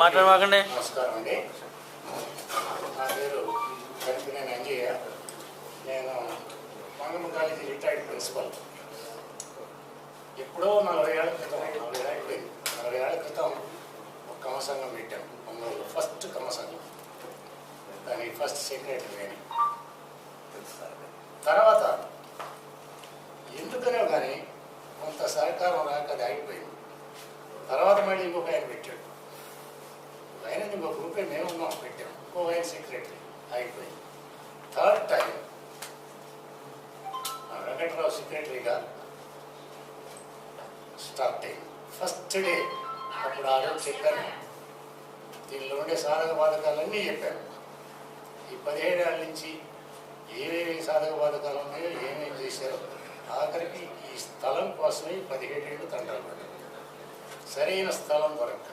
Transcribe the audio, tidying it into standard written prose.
మాట్లాడమాకండి. నమస్కారం అండి. నా పేరు కనిపినేని అంజయ్య. నేను మంగమ్మ కాలేజీ రిటైర్డ్ ప్రిన్సిపల్. ఎప్పుడో 40 ఏళ్ల క్రితం, 40 ఏళ్ల క్రితం ఒక కమ సంఘం పెట్టాం ఒంగోలు. ఫస్ట్ కమ సంఘం, దానికి ఫస్ట్ సెక్రటరీ నేను. తర్వాత ఎందుకనే కానీ కొంత సహకారం రాక అది ఆగిపోయింది. తర్వాత మళ్ళీ ఇంకొక ఆయన పెట్టాడు. ఆయన ఇంకొక గ్రూపే మేము ఉన్నాం, పెట్టాం. ఇంకొక ఆయన సెక్రటరీ, ఆగిపోయింది. థర్డ్ టైం వెంకట్రావు సెక్రటరీగా స్టార్ట్ అయింది. ఫస్ట్ డే అప్పుడు ఆ రోజు చెప్పాను, దీనిలో ఉండే సాధక బాధకాలన్నీ చెప్పాను. ఈ 17 ఏళ్ళ నుంచి ఏమేమి సాధక బాధకాలు ఉన్నాయో, ఏమేమి చేశారో, ఆఖరికి ఈ స్థలం కోసమే 17 ఏళ్ళు తండ్రి. సరైన స్థలం దొరక